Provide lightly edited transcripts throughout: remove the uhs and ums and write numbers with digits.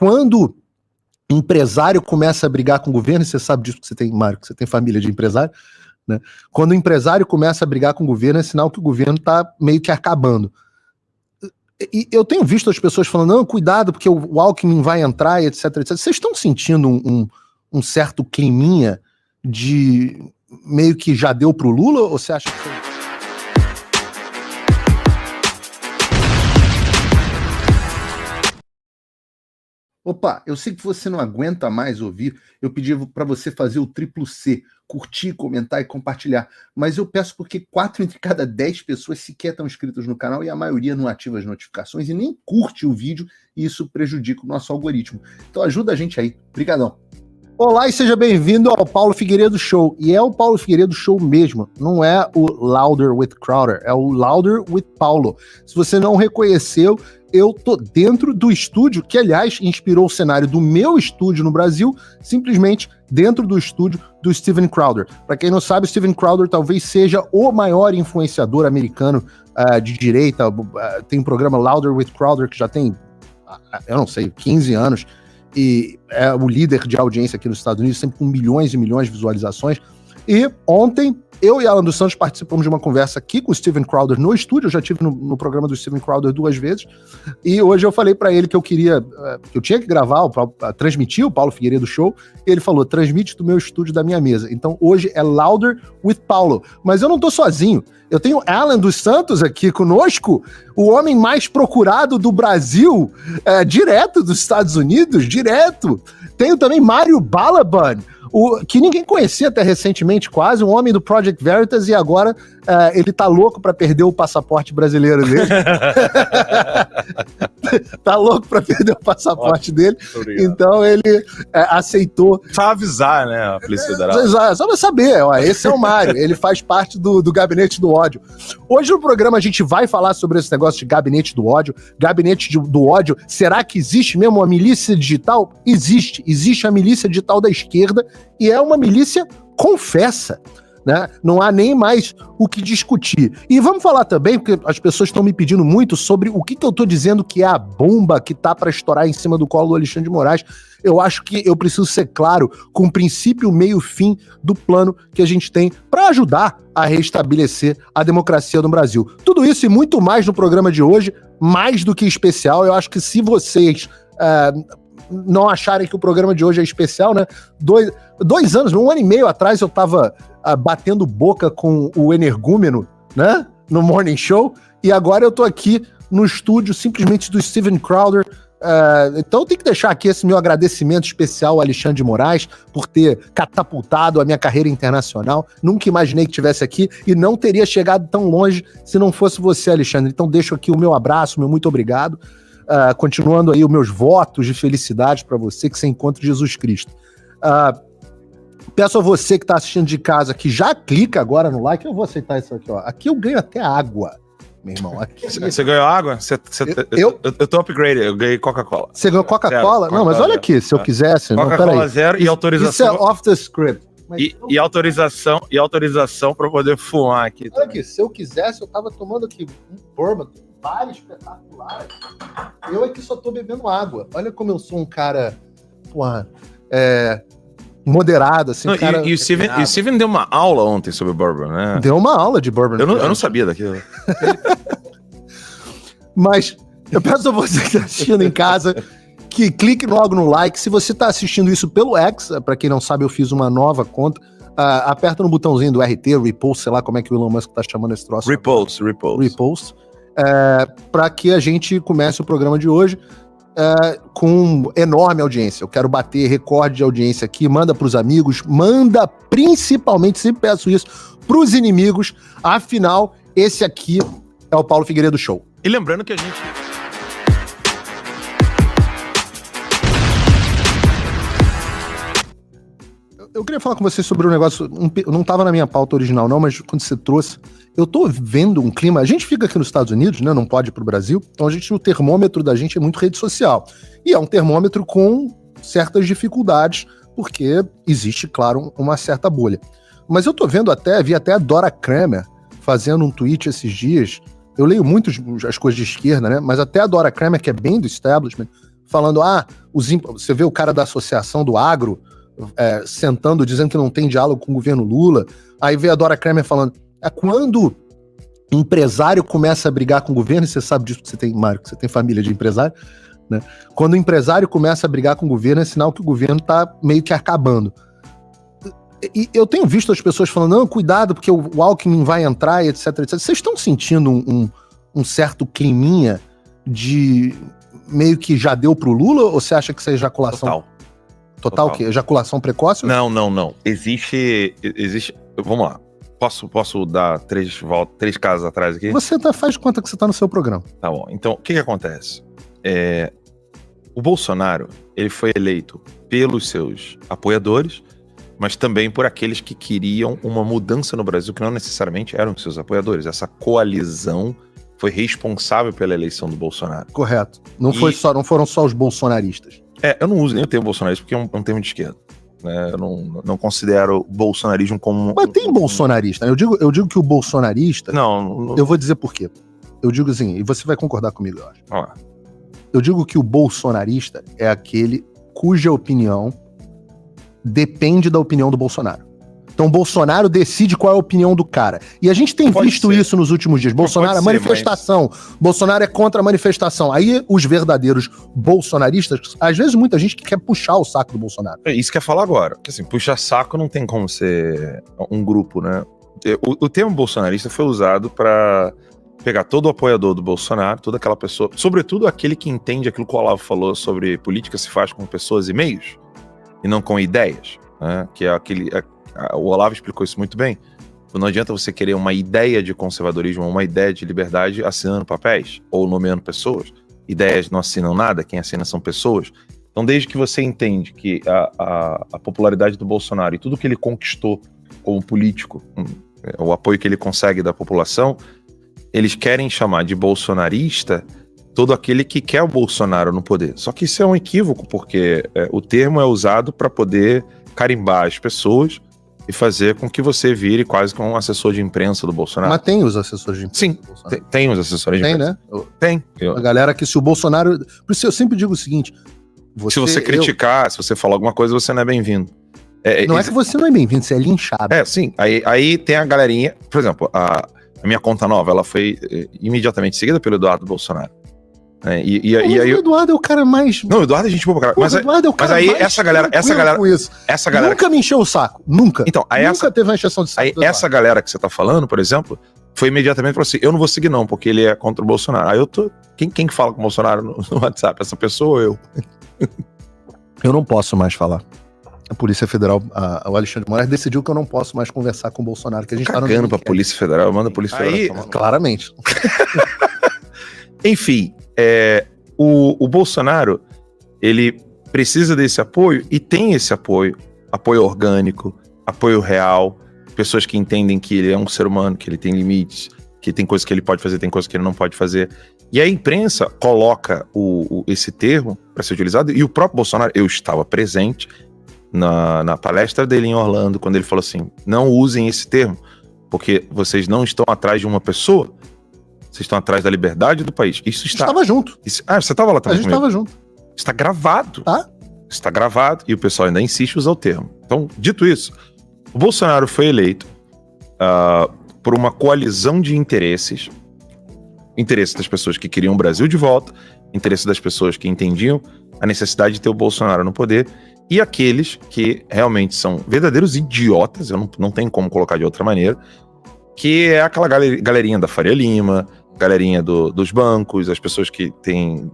quando empresário começa a brigar com o governo, e você sabe disso que você tem, Mário, que você tem família de empresário, né? Quando o empresário começa a brigar com o governo, é sinal que o governo está meio que acabando. E eu tenho visto as pessoas falando, não, cuidado, porque o Alckmin vai entrar, etc, etc. Vocês estão sentindo um certo climinha de meio que já deu pro Lula, ou você acha que... Opa, eu sei que você não aguenta mais ouvir, eu pedi para você fazer o triplo C, curtir, comentar e compartilhar, mas eu peço porque 4 entre cada 10 pessoas sequer estão inscritas no canal e a maioria não ativa as notificações e nem curte o vídeo e isso prejudica o nosso algoritmo. Então ajuda a gente aí, brigadão. Olá e seja bem-vindo ao Paulo Figueiredo Show, e é o Paulo Figueiredo Show mesmo, não é o Louder with Crowder, é o Louder with Paulo. Se você não reconheceu, eu tô dentro do estúdio, que aliás inspirou o cenário do meu estúdio no Brasil, simplesmente dentro do estúdio do Steven Crowder. Para quem não sabe, o Steven Crowder talvez seja o maior influenciador americano de direita, tem um programa Louder with Crowder que já tem, eu não sei, 15 anos, e é o líder de audiência aqui nos Estados Unidos, sempre com milhões e milhões de visualizações. E ontem, eu e Alan dos Santos participamos de uma conversa aqui com o Steven Crowder no estúdio. Eu já estive no programa do Steven Crowder 2 vezes. E hoje eu falei para ele que eu queria, que eu tinha que gravar, transmitir o Paulo Figueiredo Show. E ele falou, transmite do meu estúdio, da minha mesa. Então hoje é Louder with Paulo. Mas eu não tô sozinho. Eu tenho Alan dos Santos aqui conosco, o homem mais procurado do Brasil, direto dos Estados Unidos, direto. Tenho também Mário Balaban, que ninguém conhecia até recentemente quase, um homem do Project Veritas, e agora ele tá louco pra perder o passaporte brasileiro dele. Tá louco pra perder o passaporte dele. Então ele aceitou. Só avisar, né, a Polícia Federal. Só pra saber, ó, esse é o Mário, ele faz parte do Gabinete do Ódio. Hoje no programa a gente vai falar sobre esse negócio de Gabinete do Ódio. Gabinete do Ódio, será que existe mesmo uma milícia digital? Existe a milícia digital da esquerda, e é uma milícia confessa, né? Não há nem mais o que discutir. E vamos falar também, porque as pessoas estão me pedindo muito sobre o que eu tô dizendo que é a bomba que tá para estourar em cima do colo do Alexandre de Moraes. Eu acho que eu preciso ser claro com o princípio, meio, fim do plano que a gente tem para ajudar a restabelecer a democracia no Brasil. Tudo isso e muito mais no programa de hoje, mais do que especial. Eu acho que se vocês não acharem que o programa de hoje é especial, né? 2 anos, 1 ano e meio atrás eu tava batendo boca com o Energúmeno, né? No Morning Show, e agora eu tô aqui no estúdio simplesmente do Steven Crowder. Então tem que deixar aqui esse meu agradecimento especial ao Alexandre de Moraes por ter catapultado a minha carreira internacional. Nunca imaginei que estivesse aqui e não teria chegado tão longe se não fosse você, Alexandre. Então deixo aqui o meu abraço, meu muito obrigado. Continuando aí os meus votos de felicidade para você, que você encontre Jesus Cristo. Peço a você que está assistindo de casa que já clica agora no like. Eu vou aceitar isso aqui, ó. Aqui eu ganho até água, meu irmão. Aqui... Você ganhou água? Eu tô upgrade, eu ganhei Coca-Cola. Você ganhou Coca-Cola? Não, mas olha aqui, se eu quisesse... Coca-Cola zero e autorização... Isso é off the script. E autorização para poder fumar aqui. Olha aqui, se eu quisesse, eu tava tomando aqui um bourbon, vários espetaculares. Eu aqui só tô bebendo água. Olha como eu sou um cara, moderado, assim. Não, cara, e o Steven deu uma aula ontem sobre bourbon, né? Deu uma aula de bourbon. Eu não sabia daquilo. Mas eu peço a você que tá assistindo em casa que clique logo no like. Se você tá assistindo isso pelo X, pra quem não sabe, eu fiz uma nova conta. Aperta no botãozinho do RT, repost, sei lá como é que o Elon Musk tá chamando esse troço. Repost. Para que a gente comece o programa de hoje com enorme audiência. Eu quero bater recorde de audiência aqui. Manda pros amigos, manda principalmente, sempre peço isso, pros inimigos. Afinal, esse aqui é o Paulo Figueiredo Show. E lembrando que a gente... Eu queria falar com você sobre um negócio, não estava na minha pauta original não, mas quando você trouxe, eu tô vendo um clima, a gente fica aqui nos Estados Unidos, né, não pode ir pro Brasil, então o termômetro da gente é muito rede social, e é um termômetro com certas dificuldades, porque existe, claro, uma certa bolha. Mas eu tô vendo vi até a Dora Kramer fazendo um tweet esses dias, eu leio muito as coisas de esquerda, né, mas até a Dora Kramer, que é bem do establishment, falando, você vê o cara da associação do agro sentando, dizendo que não tem diálogo com o governo Lula, aí vê a Dora Kramer falando, quando empresário começa a brigar com o governo, e você sabe disso, que você tem, Mário, que você tem família de empresário, né? Quando o empresário começa a brigar com o governo, é sinal que o governo tá meio que acabando. E eu tenho visto as pessoas falando, não, cuidado, porque o Alckmin vai entrar, etc, etc. Vocês estão sentindo um certo climinha de meio que já deu pro Lula, ou você acha que isso é ejaculação? Total o quê? Ejaculação precoce? Não. Existe... Vamos lá. Posso dar três casos atrás aqui? Você faz de conta que você tá no seu programa. Tá bom. Então, o que acontece? O Bolsonaro, ele foi eleito pelos seus apoiadores, mas também por aqueles que queriam uma mudança no Brasil, que não necessariamente eram seus apoiadores. Essa coalizão foi responsável pela eleição do Bolsonaro. Correto. Não foram só os bolsonaristas. Eu não uso nem o termo bolsonarista, porque é um termo de esquerda. Né? Eu não considero bolsonarismo como... Mas tem bolsonarista. Eu digo que o bolsonarista... Não. Eu vou dizer por quê. Eu digo assim, e você vai concordar comigo, eu acho. Ah. Eu digo que o bolsonarista é aquele cuja opinião depende da opinião do Bolsonaro. Então o Bolsonaro decide qual é a opinião do cara. E a gente tem visto isso nos últimos dias. Bolsonaro é manifestação. Bolsonaro é contra a manifestação. Aí os verdadeiros bolsonaristas, às vezes muita gente que quer puxar o saco do Bolsonaro. Isso que eu ia falar agora. Porque assim, puxar saco não tem como ser um grupo, né? O termo bolsonarista foi usado para pegar todo o apoiador do Bolsonaro, toda aquela pessoa, sobretudo aquele que entende aquilo que o Olavo falou sobre política se faz com pessoas e meios, e não com ideias, né? Que é o Olavo explicou isso muito bem. Não adianta você querer uma ideia de conservadorismo, uma ideia de liberdade assinando papéis ou nomeando pessoas. Ideias não assinam nada, quem assina são pessoas. Então, desde que você entende que a popularidade do Bolsonaro e tudo que ele conquistou como político, o apoio que ele consegue da população, eles querem chamar de bolsonarista todo aquele que quer o Bolsonaro no poder. Só que isso é um equívoco, porque o termo é usado para poder carimbar as pessoas e fazer com que você vire quase como um assessor de imprensa do Bolsonaro. Mas tem os assessores de imprensa? Sim, do Bolsonaro. Tem os assessores de imprensa. Tem, né? Tem. A galera que se o Bolsonaro... Por isso eu sempre digo o seguinte... se você criticar, se você falar alguma coisa, você não é bem-vindo. Não é que você não é bem-vindo, você é linchado. Sim. Aí tem a galerinha... Por exemplo, a minha conta nova, ela foi imediatamente seguida pelo Eduardo Bolsonaro. E aí o Eduardo é o cara mais... Não, o Eduardo é gente boa pra caralho. O Eduardo é o cara mas aí mais essa galera com isso. Essa galera nunca me encheu o saco. Nunca. Então, nunca teve uma encheção de saco. Aí essa galera que você tá falando, por exemplo, foi imediatamente falou assim, eu não vou seguir não, porque ele é contra o Bolsonaro. Aí eu tô... Quem que fala com o Bolsonaro no WhatsApp? Essa pessoa ou eu? Eu não posso mais falar. A Polícia Federal, o Alexandre de Moraes decidiu que eu não posso mais conversar com o Bolsonaro, que a gente tá cagando pra Polícia Federal, manda a Polícia Federal. Claramente. Enfim, o Bolsonaro, ele precisa desse apoio e tem esse apoio orgânico, apoio real, pessoas que entendem que ele é um ser humano, que ele tem limites, que tem coisas que ele pode fazer, tem coisas que ele não pode fazer. E a imprensa coloca esse termo para ser utilizado, e o próprio Bolsonaro, eu estava presente na palestra dele em Orlando, quando ele falou assim, não usem esse termo, porque vocês não estão atrás de uma pessoa, vocês estão atrás da liberdade do país. Isso está... Estava junto. Você estava lá também. A gente estava junto. Está gravado. Tá? Está gravado e o pessoal ainda insiste em usar o termo. Então, dito isso, o Bolsonaro foi eleito por uma coalizão de interesses das pessoas que queriam o Brasil de volta, interesse das pessoas que entendiam a necessidade de ter o Bolsonaro no poder, e aqueles que realmente são verdadeiros idiotas, eu não tenho como colocar de outra maneira, que é aquela galerinha da Faria Lima, galerinha dos bancos, as pessoas que têm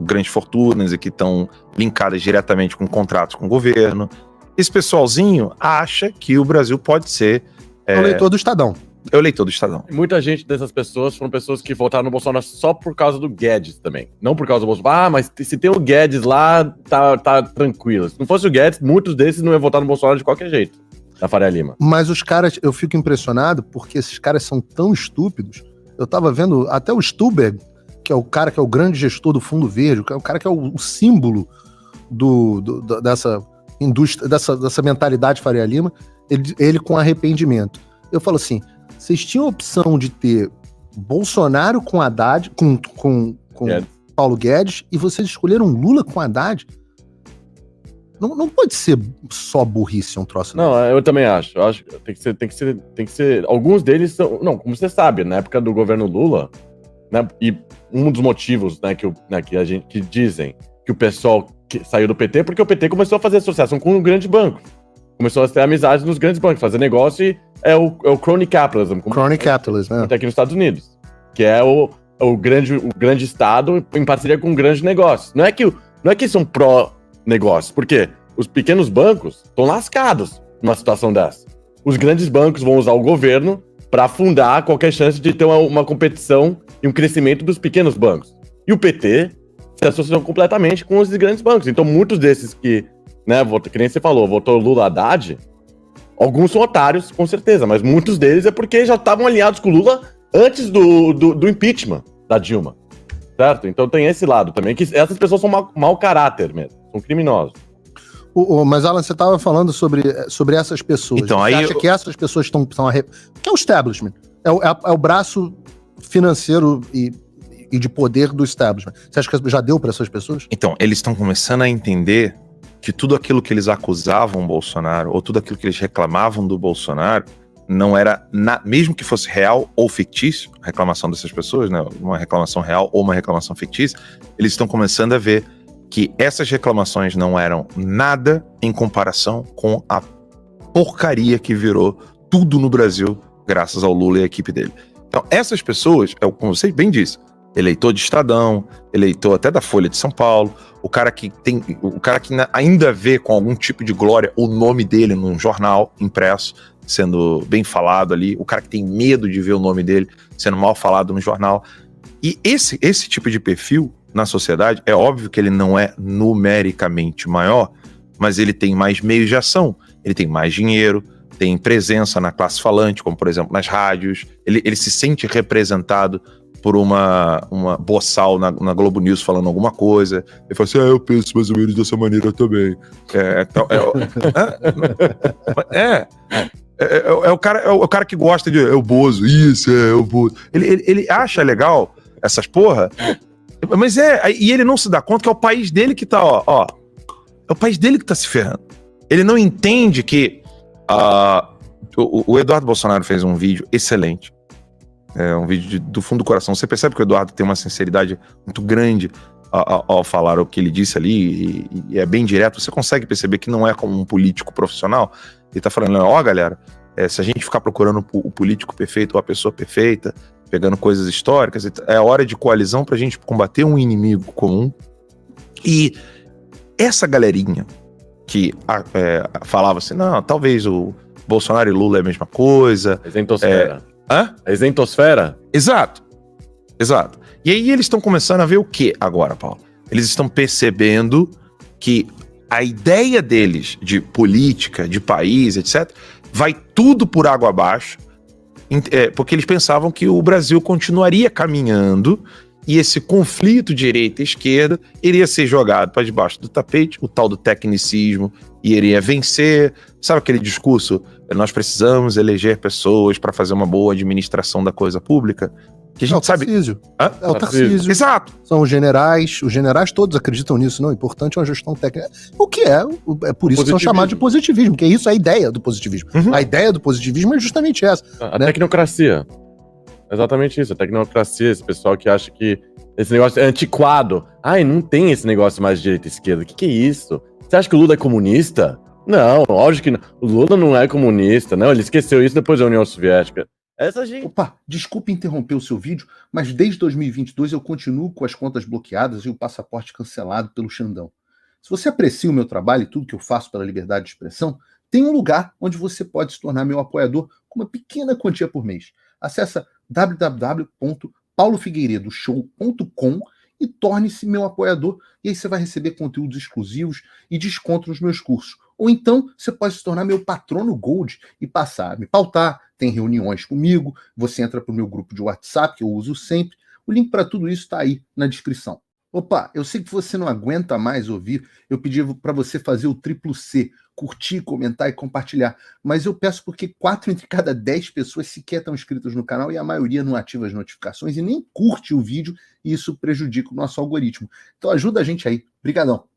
grandes fortunas e que estão linkadas diretamente com contratos com o governo. Esse pessoalzinho acha que o Brasil pode ser... o eleitor do Estadão. É o eleitor do Estadão. Muita gente dessas pessoas foram pessoas que votaram no Bolsonaro só por causa do Guedes também. Não por causa do Bolsonaro. Mas se tem o Guedes lá, tá tranquilo. Se não fosse o Guedes, muitos desses não iam votar no Bolsonaro de qualquer jeito. Da Faria Lima. Mas os caras, eu fico impressionado porque esses caras são tão estúpidos. Eu tava vendo até o Stuberg, que é o cara que é o grande gestor do Fundo Verde, o cara que é o símbolo dessa indústria, dessa mentalidade Faria Lima, ele com arrependimento. Eu falo assim, vocês tinham a opção de ter Bolsonaro com Haddad, com Paulo Guedes e vocês escolheram Lula com Haddad. Não pode ser só burrice um troço. Não, eu também acho. Eu acho que tem que ser. Alguns deles são. Não, como você sabe, na época do governo Lula, né? E um dos motivos, né, que dizem que o pessoal saiu do PT, porque o PT começou a fazer associação com um grande banco. Começou a ter amizade nos grandes bancos, fazer negócio e é o crony capitalism. Crony capitalism, né? Até aqui nos Estados Unidos. Que é o grande Estado em parceria com um grande negócio. Não é que são pró-negócio, porque os pequenos bancos estão lascados numa situação dessa. Os grandes bancos vão usar o governo para afundar qualquer chance de ter uma competição e um crescimento dos pequenos bancos. E o PT se associou completamente com os grandes bancos. Então, muitos desses que, né, que nem você falou, votou Lula Haddad, alguns são otários, com certeza, mas muitos deles é porque já estavam alinhados com o Lula antes do impeachment da Dilma, certo? Então tem esse lado também, que essas pessoas são mau caráter mesmo, são criminosos. Mas, Alan, você estava falando sobre essas pessoas. Então, você acha que essas pessoas estão que é o establishment? É o braço financeiro e de poder do establishment. Você acha que já deu para essas pessoas? Então, eles estão começando a entender que tudo aquilo que eles acusavam o Bolsonaro, ou tudo aquilo que eles reclamavam do Bolsonaro, não era, mesmo que fosse real ou fictício, a reclamação dessas pessoas, né, uma reclamação real ou uma reclamação fictícia, eles estão começando a ver que essas reclamações não eram nada em comparação com a porcaria que virou tudo no Brasil, graças ao Lula e à equipe dele. Então, essas pessoas, como você bem disse, eleitor de Estadão, eleitor até da Folha de São Paulo, o cara que ainda vê com algum tipo de glória o nome dele num jornal impresso, sendo bem falado ali, o cara que tem medo de ver o nome dele sendo mal falado no jornal. E esse tipo de perfil na sociedade, é óbvio que ele não é numericamente maior, mas ele tem mais meios de ação, ele tem mais dinheiro, tem presença na classe falante, como por exemplo nas rádios, ele se sente representado por uma boçal na Globo News falando alguma coisa, ele fala assim, eu penso mais ou menos dessa maneira também. É o cara que gosta de, o Bozo, o Bozo. Ele acha legal essas porra, mas e ele não se dá conta que é o país dele que tá, é o país dele que tá se ferrando. Ele não entende que o Eduardo Bolsonaro fez um vídeo excelente, um vídeo do fundo do coração. Você percebe que o Eduardo tem uma sinceridade muito grande ao falar o que ele disse ali, e é bem direto. Você consegue perceber que não é como um político profissional. Ele tá falando, galera, se a gente ficar procurando o político perfeito ou a pessoa perfeita, pegando coisas históricas, é hora de coalizão pra gente combater um inimigo comum. E essa galerinha que falava assim, não, talvez o Bolsonaro e Lula é a mesma coisa. Isentosfera. A isentosfera? Exato. E aí eles estão começando a ver o que agora, Paulo? Eles estão percebendo que a ideia deles de política, de país, etc., vai tudo por água abaixo, porque eles pensavam que o Brasil continuaria caminhando e esse conflito direita-esquerda iria ser jogado para debaixo do tapete, o tal do tecnicismo, e iria vencer. Sabe aquele discurso? Nós precisamos eleger pessoas para fazer uma boa administração da coisa pública. Que a gente sabe. É o Tarcísio. Exato. São os generais todos acreditam nisso, não? O importante é uma gestão técnica. O que é por isso que são chamados de positivismo, porque isso é a ideia do positivismo. A ideia do positivismo é justamente essa. A tecnocracia. Exatamente isso, a tecnocracia, esse pessoal que acha que esse negócio é antiquado. Não tem esse negócio mais de direita e esquerda. O que é isso? Você acha que o Lula é comunista? Não, lógico que não. O Lula não é comunista, não. Ele esqueceu isso depois da União Soviética. Essa gente... Opa, desculpe interromper o seu vídeo, mas desde 2022 eu continuo com as contas bloqueadas e o passaporte cancelado pelo Xandão. Se você aprecia o meu trabalho e tudo que eu faço pela liberdade de expressão, tem um lugar onde você pode se tornar meu apoiador com uma pequena quantia por mês. Acesse www.paulofigueiredoshow.com e torne-se meu apoiador, e aí você vai receber conteúdos exclusivos e desconto nos meus cursos. Ou então, você pode se tornar meu patrono Gold e passar a me pautar, tem reuniões comigo, você entra para o meu grupo de WhatsApp, que eu uso sempre. O link para tudo isso está aí na descrição. Opa, eu sei que você não aguenta mais ouvir, eu pedi para você fazer o triplo C, curtir, comentar e compartilhar, mas eu peço porque 4 entre cada 10 pessoas sequer estão inscritas no canal e a maioria não ativa as notificações e nem curte o vídeo e isso prejudica o nosso algoritmo. Então ajuda a gente aí. Obrigadão.